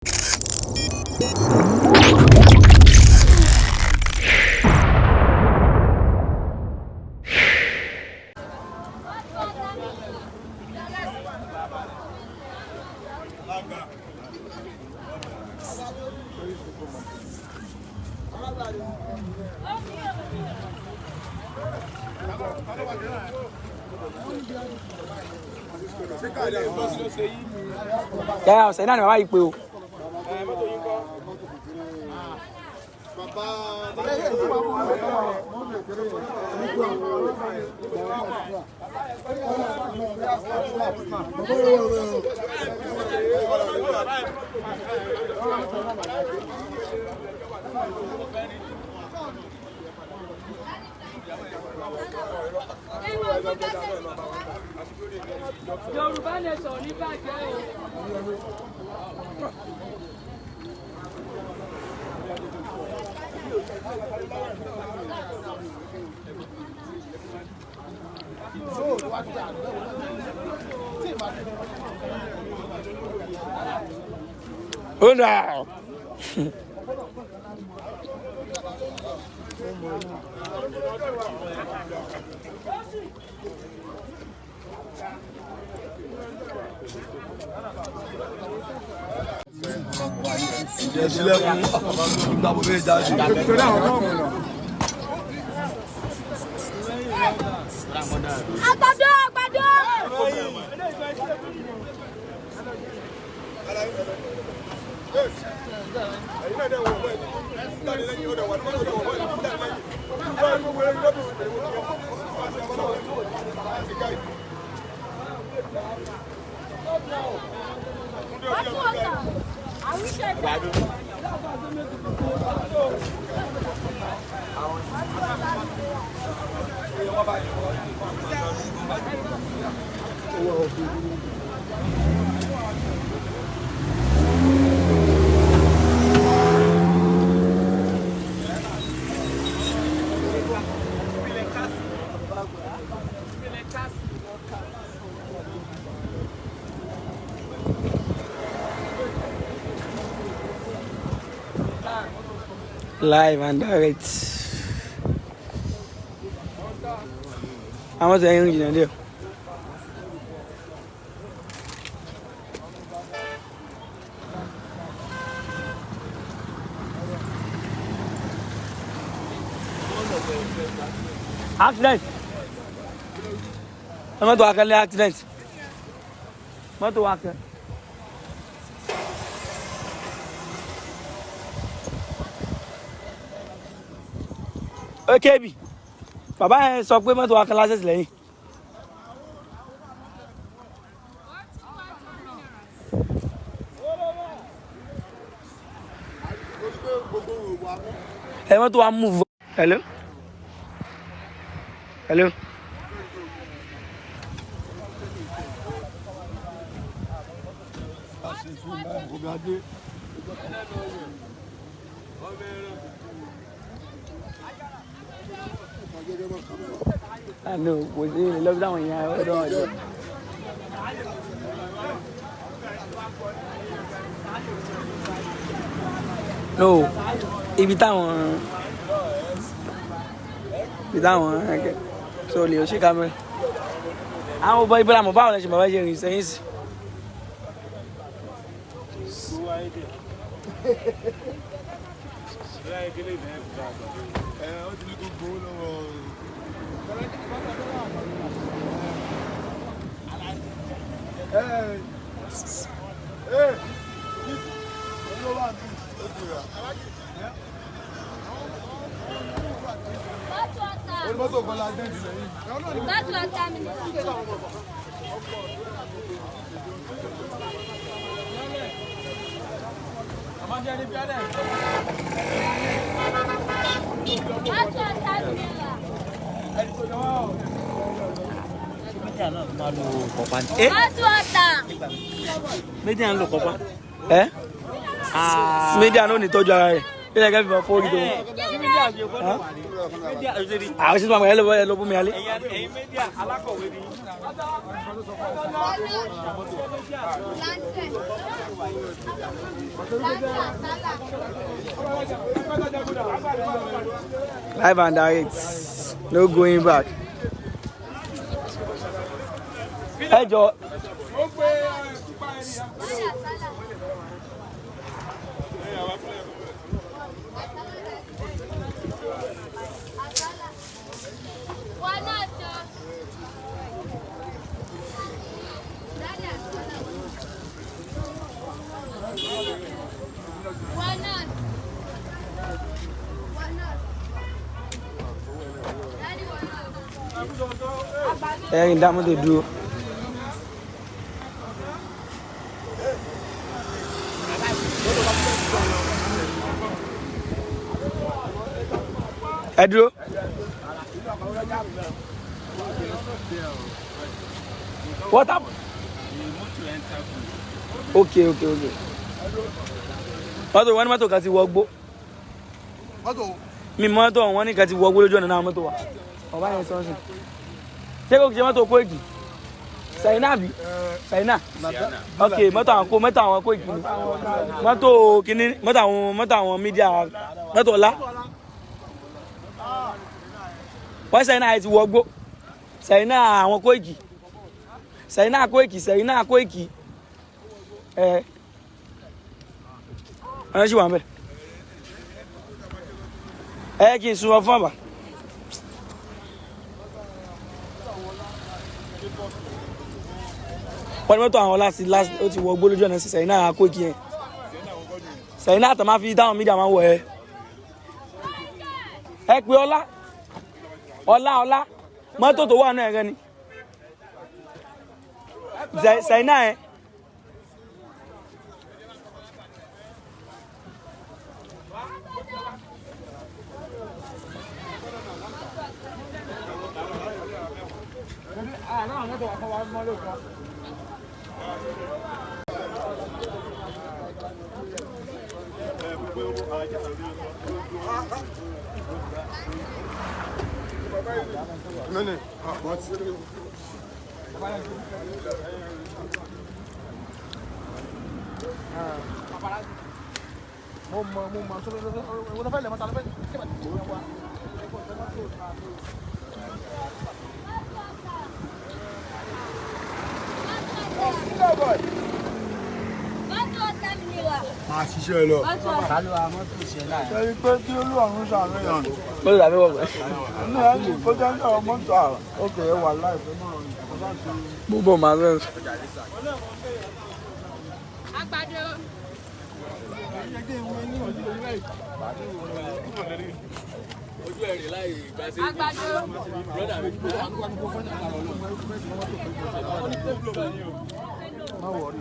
Ya, saya nak bawa ibu. Yoruba nation ní bàjẹ́ o. Oh no. Live and direct. How much are you going to do? Accident. I'm not to accident. Not to accident. Okay, bi. Bàbá ẹ sọ pé mọ́tò wa kan lásẹ̀sì lẹ́yìn. Ẹ mọ́tò wa move. Hello? Hello? I know, was in love that one, yeah, I don't know. No, ibi táwọn so lè ṣe camera. Àwọn boy bla mo báwo lẹ ṣe bàbá ṣe rìn sẹ́yìn sí. Media lo kopa. Media no ni tọ́jú ara rẹ̀. Ile ke fi fo ri do. àwọn sì tún máa ẹ lọ bú mi alẹ́. Live and direct, no going back. Ẹ jọ. Ẹyin dá mọ́tò dúró. Ẹ dúró. What happened? Okay. Mọ́tò wọn ní mọ́tò kan ti wọgbó. Mi mọ́tò wọn ní kan ti wọgbó lójú ọ̀nà náà mọ́tò wa. Ọba yẹn sọ́nsìn. Ṣé kò kìí ṣe mọ́tò Koiki? Ṣàyínà bí? Ṣàyínà? Ok, mọ́tò àwọn Koiki ni. Mọ́tò kìíní, mọ́tò àwọn mídíà, mọ́tò ọ̀la. Wọ́n Ṣàyínà yẹn ti wọgbó. Ṣàyínà àwọn Koiki. Ṣàyínà Koiki. Ọ̀nà ṣì wà ń bẹ̀. Kí n sun ọ fún àbá. Wọ́n ní mọ́tò àwọn last ó ti wọ gbólójú ọ̀nà sí Ṣàyínà Koiki yẹn. Ṣàyínà àtọ̀ máa fi dáhùn mídíà máa ń wọ̀ ẹ́. Ẹ pé ọlá mọ́tò tó wà náà ẹ̀rẹ́ ni. Ṣàyínà ẹ̀. máa ṣiṣẹ́ lọ. Ṣé pé kí Olúwarun ṣàníyàn? Mọ́tò tàbí wọ̀ pẹ́. Inú ẹ̀ ń kó jẹ́ ń sọ̀rọ̀ mọ́tò àrà. Ókè ẹ wà láìpẹ́ náà. Gbogbo màá fẹ́. Àgbàdo. Ojú ẹ̀rìn láì gbà sí. Àgbàdo. Má wọrí.